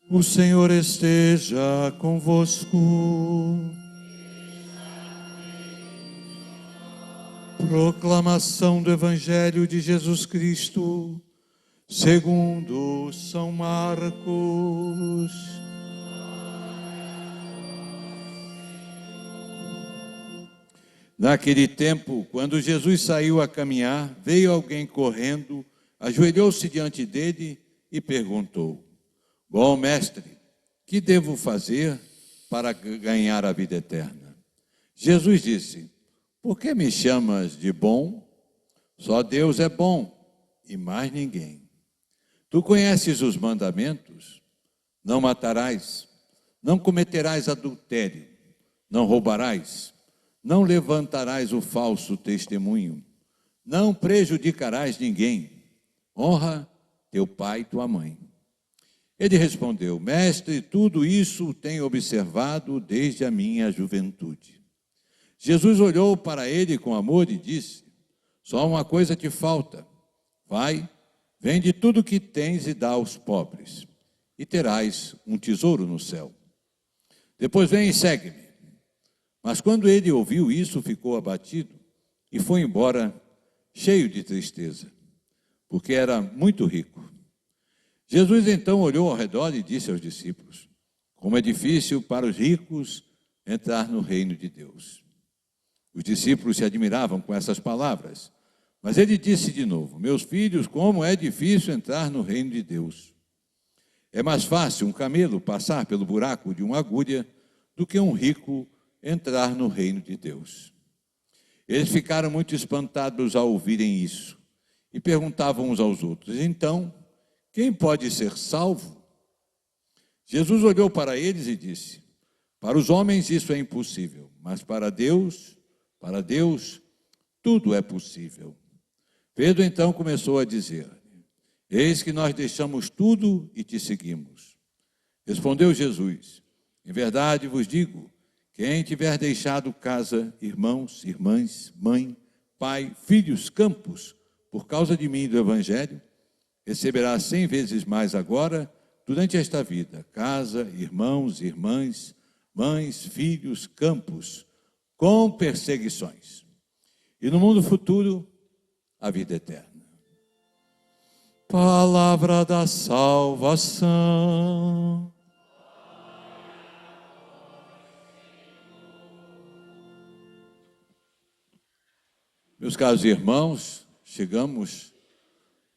O Senhor esteja convosco. Proclamação do Evangelho de Jesus Cristo, segundo São Marcos. Naquele tempo, quando Jesus saiu a caminhar, veio alguém correndo, ajoelhou-se diante dele e perguntou: Bom mestre, que devo fazer para ganhar a vida eterna? Jesus disse: Por que me chamas de bom? Só Deus é bom e mais ninguém. Tu conheces os mandamentos? Não matarás, não cometerás adultério, não roubarás, não levantarás o falso testemunho, não prejudicarás ninguém. Honra teu pai e tua mãe. Ele respondeu: Mestre, tudo isso tenho observado desde a minha juventude. Jesus olhou para ele com amor e disse: Só uma coisa te falta. Vai, vende tudo o que tens e dá aos pobres, e terás um tesouro no céu. Depois vem e segue-me. Mas quando ele ouviu isso, ficou abatido e foi embora cheio de tristeza, porque era muito rico. Jesus então olhou ao redor e disse aos discípulos: Como é difícil para os ricos entrar no reino de Deus. Os discípulos se admiravam com essas palavras, mas ele disse de novo: Meus filhos, como é difícil entrar no reino de Deus. É mais fácil um camelo passar pelo buraco de uma agulha do que um rico entrar no reino de Deus. Eles ficaram muito espantados ao ouvirem isso e perguntavam uns aos outros: Então, quem pode ser salvo? Jesus olhou para eles e disse: Para os homens isso é impossível, mas para Deus, tudo é possível. Pedro então começou a dizer: Eis que nós deixamos tudo e te seguimos. Respondeu Jesus: Em verdade vos digo, quem tiver deixado casa, irmãos, irmãs, mãe, pai, filhos, campos, por causa de mim e do Evangelho, receberá 100 vezes mais agora, durante esta vida, casa, irmãos, irmãs, mães, filhos, campos, com perseguições. E no mundo futuro, a vida eterna. Palavra da salvação. Meus caros irmãos, chegamos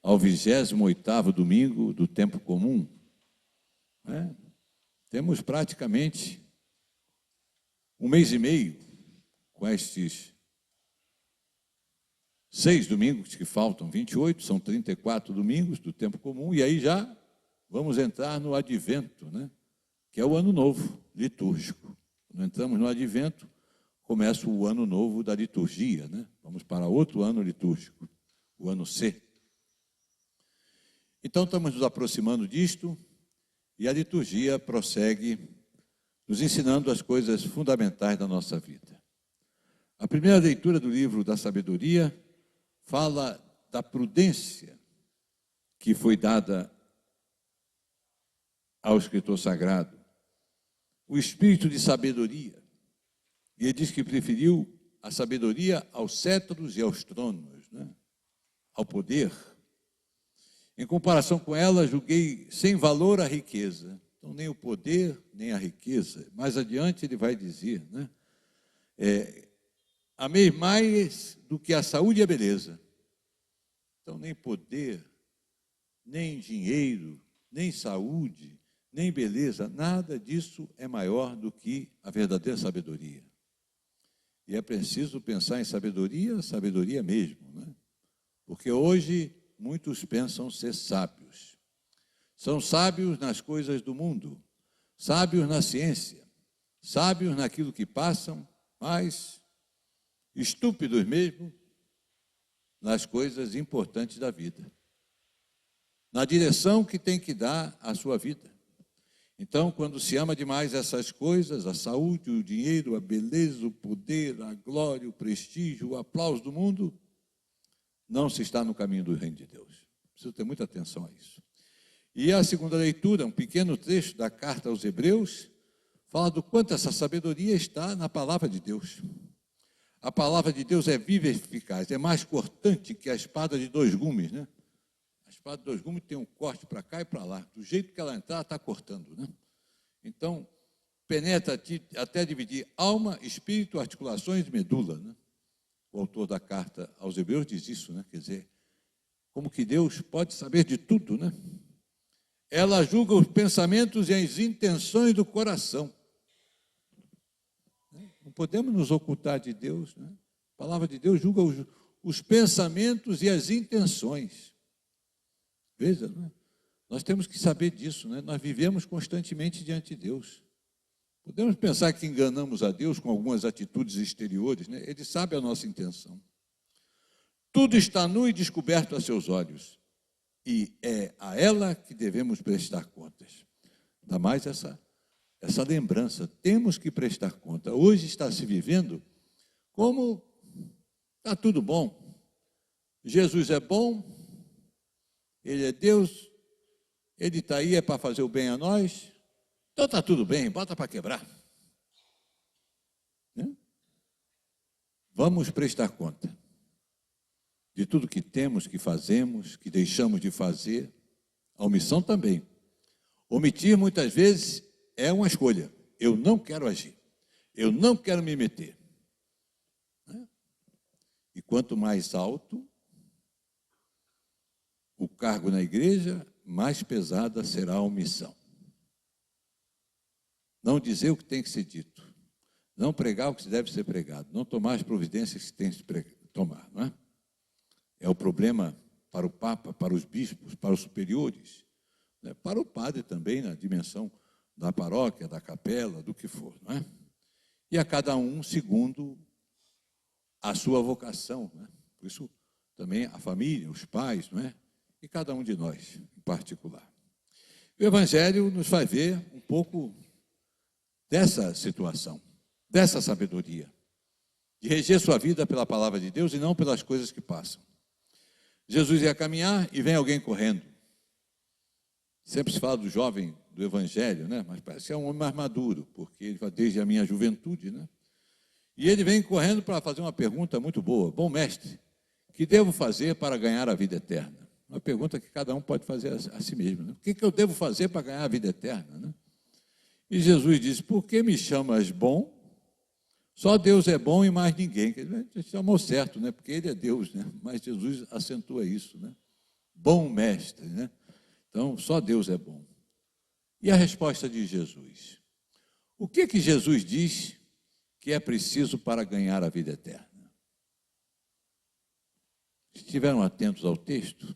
ao 28º domingo do tempo comum. Temos praticamente um mês e meio com estes 6 domingos que faltam, 28, são 34 domingos do tempo comum, e aí já vamos entrar no advento, que é o ano novo litúrgico. Quando entramos no advento, começa o ano novo da liturgia, Vamos para outro ano litúrgico, o ano C. Então, estamos nos aproximando disto, e a liturgia prossegue nos ensinando as coisas fundamentais da nossa vida. A primeira leitura do livro da sabedoria fala da prudência que foi dada ao escritor sagrado, o espírito de sabedoria. E ele diz que preferiu a sabedoria aos cetros e aos tronos, ao poder. Em comparação com ela, julguei sem valor a riqueza. Então, nem o poder, nem a riqueza. Mais adiante ele vai dizer, amei mais do que a saúde e a beleza. Então, nem poder, nem dinheiro, nem saúde, nem beleza, nada disso é maior do que a verdadeira sabedoria. E é preciso pensar em sabedoria, sabedoria mesmo, Porque hoje muitos pensam ser sábios. São sábios nas coisas do mundo, sábios na ciência, sábios naquilo que passam, mas estúpidos mesmo nas coisas importantes da vida, na direção que tem que dar à sua vida. Então, quando se ama demais essas coisas, a saúde, o dinheiro, a beleza, o poder, a glória, o prestígio, o aplauso do mundo, não se está no caminho do reino de Deus. Preciso ter muita atenção a isso. E a segunda leitura, um pequeno trecho da carta aos Hebreus, fala do quanto essa sabedoria está na palavra de Deus. A palavra de Deus é viva e eficaz, é mais cortante que a espada de dois gumes, né? A espada de dois gumes tem um corte para cá e para lá. Do jeito que ela entrar, está cortando, né? Então, penetra até dividir alma, espírito, articulações e medula, né? O autor da carta aos Hebreus diz isso, né? Quer dizer, como que Deus pode saber de tudo, né? Ela julga os pensamentos e as intenções do coração. Não podemos nos ocultar de Deus, né? A palavra de Deus julga os pensamentos e as intenções. Veja, né? Nós temos que saber disso, né? Nós vivemos constantemente diante de Deus. Podemos pensar que enganamos a Deus com algumas atitudes exteriores, né? Ele sabe a nossa intenção. Tudo está nu e descoberto a seus olhos, e é a ela que devemos prestar contas. Ainda mais essa lembrança, temos que prestar conta. Hoje está se vivendo como está tudo bom. Jesus é bom, Ele é Deus, Ele está aí para fazer o bem a nós, então está tudo bem, bota para quebrar. Né? Vamos prestar conta de tudo que temos, que fazemos, que deixamos de fazer. A omissão também. Omitir muitas vezes é uma escolha. Eu não quero agir. Eu não quero me meter. Né? E quanto mais alto o cargo na igreja, mais pesada será a omissão. Não dizer o que tem que ser dito. Não pregar o que deve ser pregado. Não tomar as providências que tem que tomar. Não é? É o problema para o Papa, para os bispos, para os superiores, né? Para o padre também, na dimensão da paróquia, da capela, do que for, não é? E a cada um segundo a sua vocação, né? Por isso também a família, os pais, não é? E cada um de nós em particular. O Evangelho nos faz ver um pouco dessa situação, dessa sabedoria, de reger sua vida pela palavra de Deus e não pelas coisas que passam. Jesus ia caminhar e vem alguém correndo. Sempre se fala do jovem do Evangelho, né? Mas parece que é um homem mais maduro, porque ele vai desde a minha juventude, né? E ele vem correndo para fazer uma pergunta muito boa. Bom mestre, que devo fazer para ganhar a vida eterna? Uma pergunta que cada um pode fazer a si mesmo, né? O que eu devo fazer para ganhar a vida eterna, né? E Jesus disse, por que me chamas bom? Só Deus é bom e mais ninguém. Ele chamou certo, né? Porque Ele é Deus, né? Mas Jesus acentua isso, né? Bom mestre, né? Então, só Deus é bom. E a resposta de Jesus? O que Jesus diz que é preciso para ganhar a vida eterna? Estiveram atentos ao texto?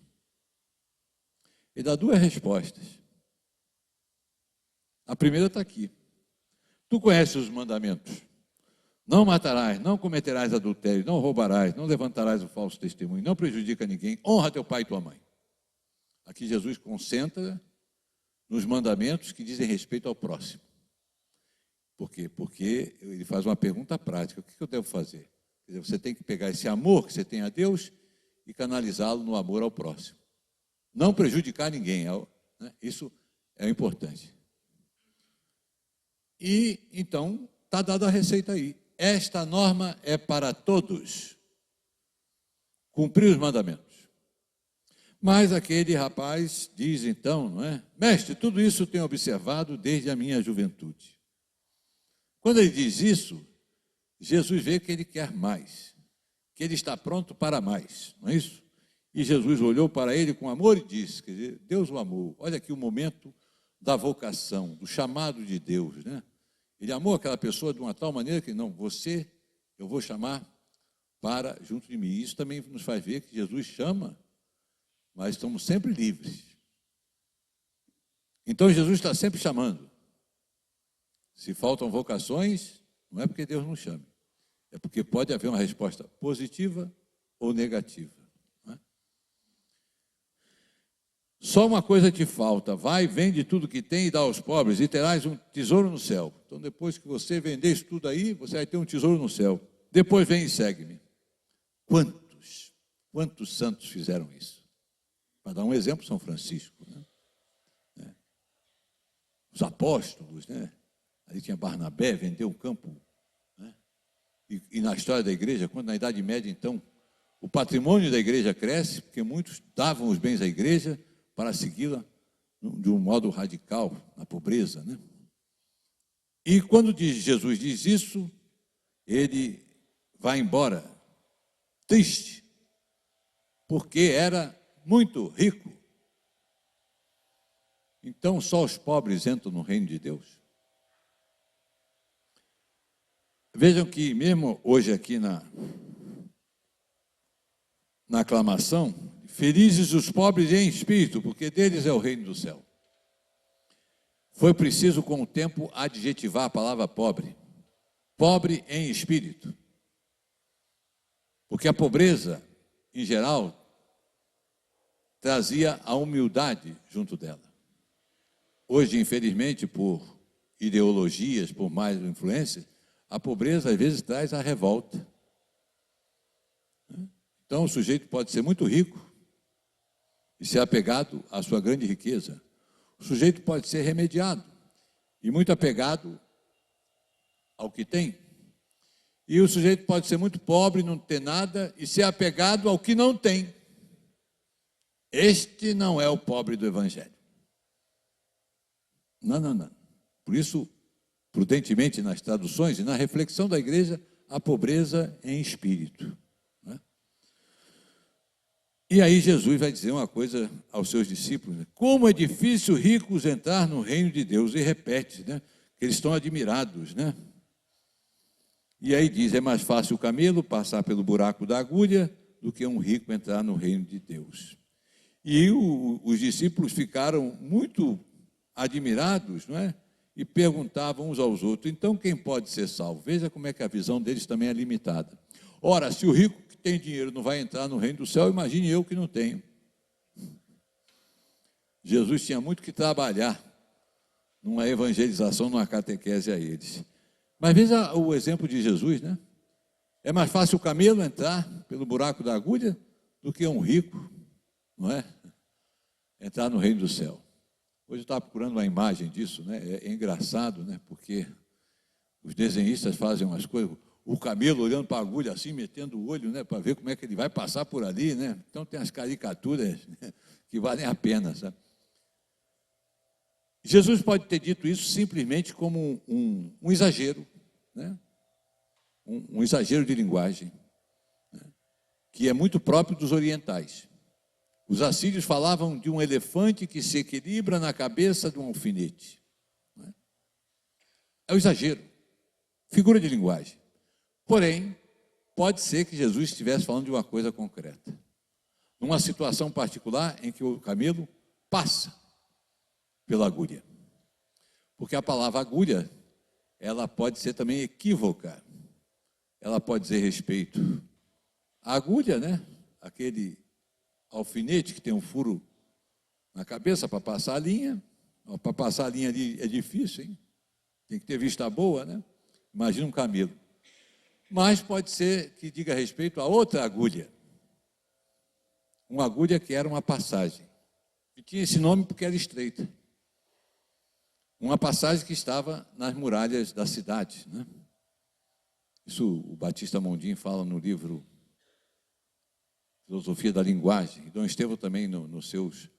Ele dá duas respostas. A primeira está aqui. Tu conheces os mandamentos? Não matarás, não cometerás adultério, não roubarás, não levantarás o falso testemunho, não prejudica ninguém, honra teu pai e tua mãe. Aqui Jesus concentra nos mandamentos que dizem respeito ao próximo. Por quê? Porque ele faz uma pergunta prática. O que eu devo fazer? Quer dizer, você tem que pegar esse amor que você tem a Deus e canalizá-lo no amor ao próximo. Não prejudicar ninguém, né? Isso é importante. E, então, está dada a receita aí. Esta norma é para todos. Cumprir os mandamentos. Mas aquele rapaz diz então, não é? Mestre, tudo isso eu tenho observado desde a minha juventude. Quando ele diz isso, Jesus vê que ele quer mais. Que ele está pronto para mais, não é isso? E Jesus olhou para ele com amor e disse, quer dizer, Deus o amou. Olha aqui o momento da vocação, do chamado de Deus, né? Ele amou aquela pessoa de uma tal maneira que, não, você, eu vou chamar para junto de mim. Isso também nos faz ver que Jesus chama, mas estamos sempre livres. Então, Jesus está sempre chamando. Se faltam vocações, não é porque Deus não chame. É porque pode haver uma resposta positiva ou negativa. Não é? Só uma coisa te falta, vai, vende tudo que tem e dá aos pobres e terás um tesouro no céu. Então, depois que você vender isso tudo aí, você vai ter um tesouro no céu. Depois vem e segue-me. Quantos santos fizeram isso? Para dar um exemplo, São Francisco, né? os apóstolos, né? Ali tinha Barnabé, vendeu um campo, né? E na história da igreja, quando na Idade Média, então, o patrimônio da igreja cresce, porque muitos davam os bens à igreja para segui-la de um modo radical, na pobreza, né? E quando Jesus diz isso, ele vai embora, triste, porque era muito rico. Então, só os pobres entram no reino de Deus? Vejam que, mesmo hoje aqui na aclamação, felizes os pobres em espírito, porque deles é o reino do céu. Foi preciso, com o tempo, adjetivar a palavra pobre. Pobre em espírito. Porque a pobreza, em geral, trazia a humildade junto dela. Hoje, infelizmente, por ideologias, por mais influências, a pobreza às vezes traz a revolta. Então, o sujeito pode ser muito rico e ser apegado à sua grande riqueza. O sujeito pode ser remediado e muito apegado ao que tem. E o sujeito pode ser muito pobre, não ter nada, e ser apegado ao que não tem. Este não é o pobre do Evangelho. Não. Por isso, prudentemente nas traduções e na reflexão da igreja, a pobreza em espírito. Né? E aí Jesus vai dizer uma coisa aos seus discípulos, né? Como é difícil ricos entrar no reino de Deus, e repete, né? Que eles estão admirados, né? E aí diz, é mais fácil o camelo passar pelo buraco da agulha do que um rico entrar no reino de Deus. E os discípulos ficaram muito admirados, não é? E perguntavam uns aos outros, então quem pode ser salvo? Veja como é que a visão deles também é limitada. Ora, se o rico que tem dinheiro não vai entrar no reino do céu, imagine eu que não tenho. Jesus tinha muito que trabalhar numa evangelização, numa catequese a eles. Mas veja o exemplo de Jesus, né? É mais fácil o camelo entrar pelo buraco da agulha do que um rico, não é? Entrar no reino do céu. Hoje eu estava procurando uma imagem disso, né? É engraçado, né? Porque os desenhistas fazem umas coisas, o camelo olhando para a agulha assim, metendo o olho, né? Para ver como é que ele vai passar por ali, né? Então tem as caricaturas que valem a pena, sabe? Jesus pode ter dito isso simplesmente como um exagero, né? Um exagero de linguagem, né? Que é muito próprio dos orientais. Os assírios falavam de um elefante que se equilibra na cabeça de um alfinete. Né? É o exagero, figura de linguagem. Porém, pode ser que Jesus estivesse falando de uma coisa concreta. Numa situação particular em que o camelo passa pela agulha. Porque a palavra agulha, ela pode ser também equívoca. Ela pode dizer respeito à agulha, né? Aquele alfinete que tem um furo na cabeça para passar a linha. Para passar a linha ali é difícil, hein? Tem que ter vista boa, né? Imagina um camelo. Mas pode ser que diga respeito a outra agulha. Uma agulha que era uma passagem. E tinha esse nome porque era estreita. Uma passagem que estava nas muralhas da cidade, né? Isso o Batista Mondin fala no livro Filosofia da Linguagem. E Dom Estevão também, nos seus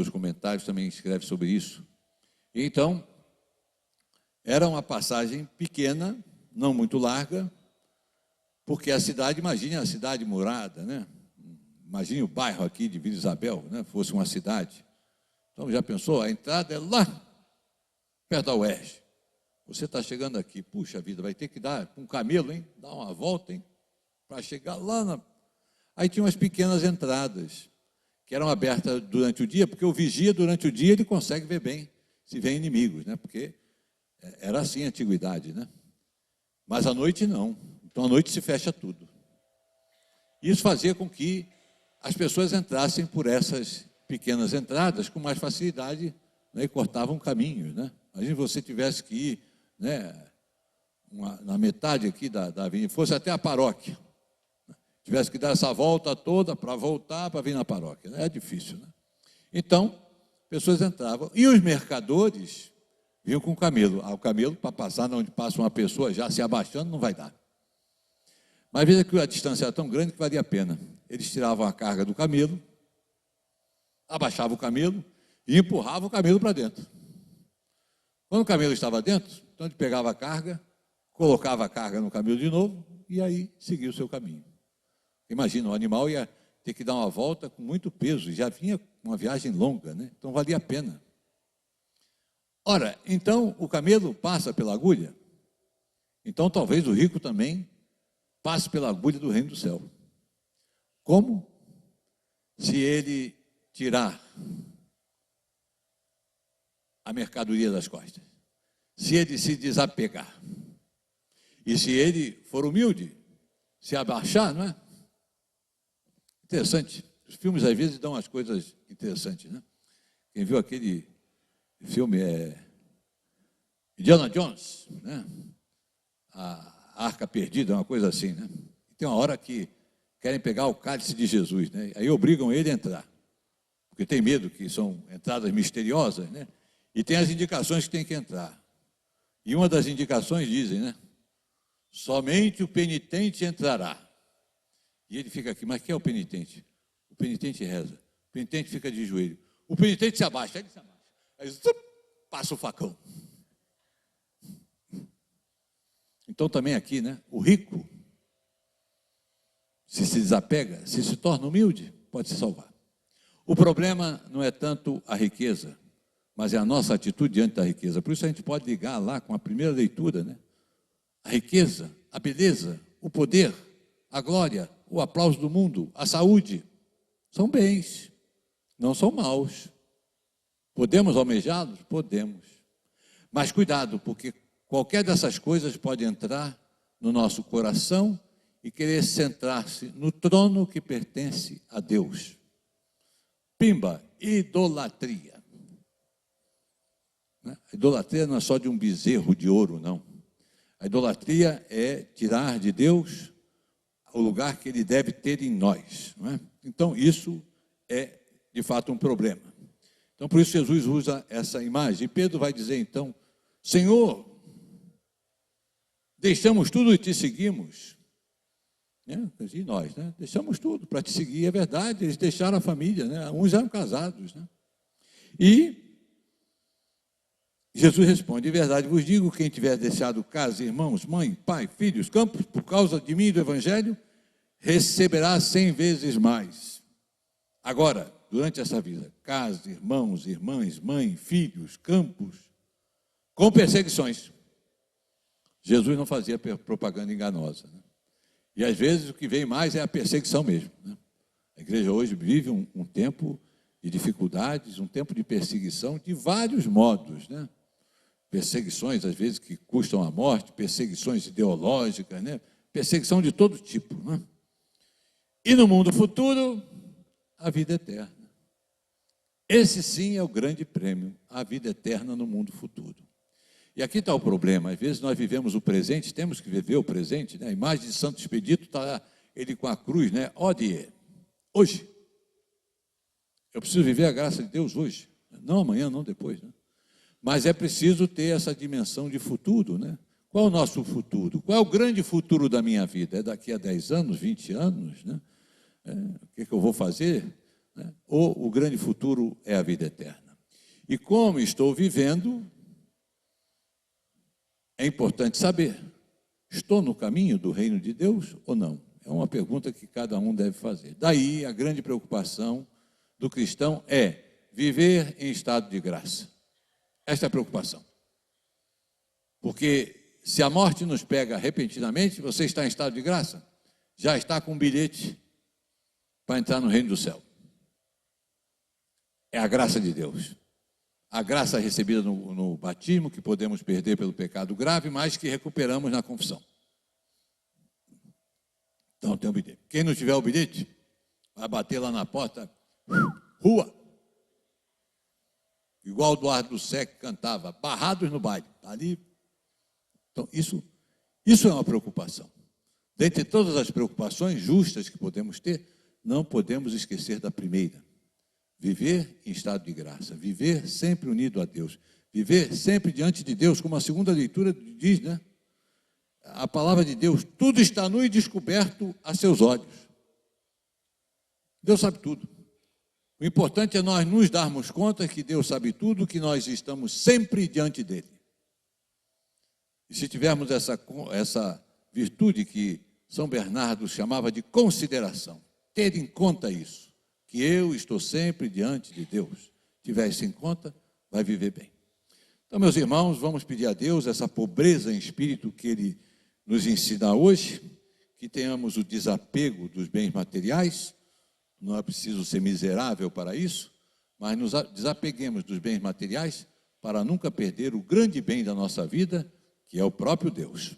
comentários, também escreve sobre isso. E então, era uma passagem pequena, não muito larga, porque a cidade, imagine a cidade murada, né? Imagine o bairro aqui de Vila Isabel, né? Fosse uma cidade. Então, já pensou? A entrada é lá, perto da UERJ. Você está chegando aqui, puxa vida, vai ter que dar um camelo, hein? Dar uma volta, hein? Para chegar lá na... Aí tinha umas pequenas entradas, que eram abertas durante o dia, porque o vigia, durante o dia, ele consegue ver bem se vem inimigos, né? Porque era assim a antiguidade, né? Mas à noite não. Então à noite se fecha tudo. Isso fazia com que as pessoas entrassem por essas pequenas entradas com mais facilidade, né? E cortavam caminhos, né? Imagina você tivesse que ir, né, na metade aqui da avenida, fosse até a paróquia, tivesse que dar essa volta toda para voltar para vir na paróquia. É difícil, né? Então, pessoas entravam. E os mercadores, vinham com o camelo. O camelo, para passar onde passa uma pessoa já se abaixando, não vai dar. Mas veja que a distância era tão grande que valia a pena. Eles tiravam a carga do camelo, abaixavam o camelo e empurravam o camelo para dentro. Quando o camelo estava dentro, então ele pegava a carga, colocava a carga no camelo de novo e aí seguia o seu caminho. Imagina, o animal ia ter que dar uma volta com muito peso, e já vinha uma viagem longa, né? Então valia a pena. Ora, então o camelo passa pela agulha, então talvez o rico também passe pela agulha do reino do céu. Como? Se ele tirar a mercadoria das costas, se ele se desapegar, e se ele for humilde, se abaixar, não é? Interessante. Os filmes às vezes dão as coisas interessantes, né? Quem viu aquele filme Indiana Jones, né? A Arca Perdida, uma coisa assim, né? Tem uma hora que querem pegar o cálice de Jesus, né? Aí obrigam ele a entrar, porque tem medo que são entradas misteriosas, né? E tem as indicações que tem que entrar. E uma das indicações dizem, né? Somente o penitente entrará. E ele fica aqui, mas quem é o penitente? O penitente reza, o penitente fica de joelho, o penitente se abaixa, ele se abaixa, aí passa o facão. Então também aqui, né? O rico, se desapega, se torna humilde, pode se salvar. O problema não é tanto a riqueza, mas é a nossa atitude diante da riqueza. Por isso a gente pode ligar lá com a primeira leitura, né? A riqueza, a beleza, o poder, a glória, o aplauso do mundo, a saúde, são bens, não são maus. Podemos almejá-los? Podemos. Mas cuidado, porque qualquer dessas coisas pode entrar no nosso coração e querer centrar-se no trono que pertence a Deus. Pimba, idolatria. A idolatria não é só de um bezerro de ouro, não. A idolatria é tirar de Deus o lugar que Ele deve ter em nós, não é? Então, isso é, de fato, um problema. Então, por isso, Jesus usa essa imagem. E Pedro vai dizer, então, Senhor, deixamos tudo e te seguimos. E nós, né? Deixamos tudo para te seguir, é verdade, eles deixaram a família, né? Uns eram casados, né? E Jesus responde, de verdade vos digo, quem tiver deixado casa, irmãos, mãe, pai, filhos, campos, por causa de mim e do Evangelho, receberá 100 vezes mais. Agora, durante essa vida, casa, irmãos, irmãs, mãe, filhos, campos, com perseguições. Jesus não fazia propaganda enganosa, né? E às vezes o que vem mais é a perseguição mesmo, né? A igreja hoje vive um tempo de dificuldades, um tempo de perseguição de vários modos, né? Perseguições, às vezes, que custam a morte, perseguições ideológicas, né? Perseguição de todo tipo, né? E no mundo futuro, a vida eterna. Esse sim é o grande prêmio, a vida eterna no mundo futuro. E aqui está o problema, às vezes nós vivemos o presente, temos que viver o presente, né? A imagem de Santo Expedito está ele com a cruz, né? Odie, hoje. Eu preciso viver a graça de Deus hoje, não amanhã, não depois, né? Mas é preciso ter essa dimensão de futuro, né? Qual é o nosso futuro? Qual é o grande futuro da minha vida? É daqui a 10 anos, 20 anos, né? O que eu vou fazer? Né? Ou o grande futuro é a vida eterna? E como estou vivendo, é importante saber, estou no caminho do reino de Deus ou não? É uma pergunta que cada um deve fazer. Daí a grande preocupação do cristão é viver em estado de graça. Esta é a preocupação. Porque se a morte nos pega repentinamente, você está em estado de graça, já está com um bilhete para entrar no reino do céu. É a graça de Deus. A graça recebida no batismo, que podemos perder pelo pecado grave, mas que recuperamos na confissão. Então tem o bilhete. Quem não tiver o bilhete, vai bater lá na porta, rua. Igual o Eduardo do Sec cantava, barrados no baile. Ali. Então, isso é uma preocupação. Dentre todas as preocupações justas que podemos ter, não podemos esquecer da primeira. Viver em estado de graça, viver sempre unido a Deus, Viver sempre diante de Deus, como a segunda leitura diz, né? A palavra de Deus, tudo está nu e descoberto a seus olhos. Deus sabe tudo. O importante é nós nos darmos conta que Deus sabe tudo, que nós estamos sempre diante dele. E se tivermos essa virtude que São Bernardo chamava de consideração, ter em conta isso, que eu estou sempre diante de Deus. Tiver isso em conta, vai viver bem. Então, meus irmãos, vamos pedir a Deus essa pobreza em espírito que Ele nos ensina hoje, que tenhamos o desapego dos bens materiais. Não é preciso ser miserável para isso, mas nos desapeguemos dos bens materiais para nunca perder o grande bem da nossa vida, que é o próprio Deus.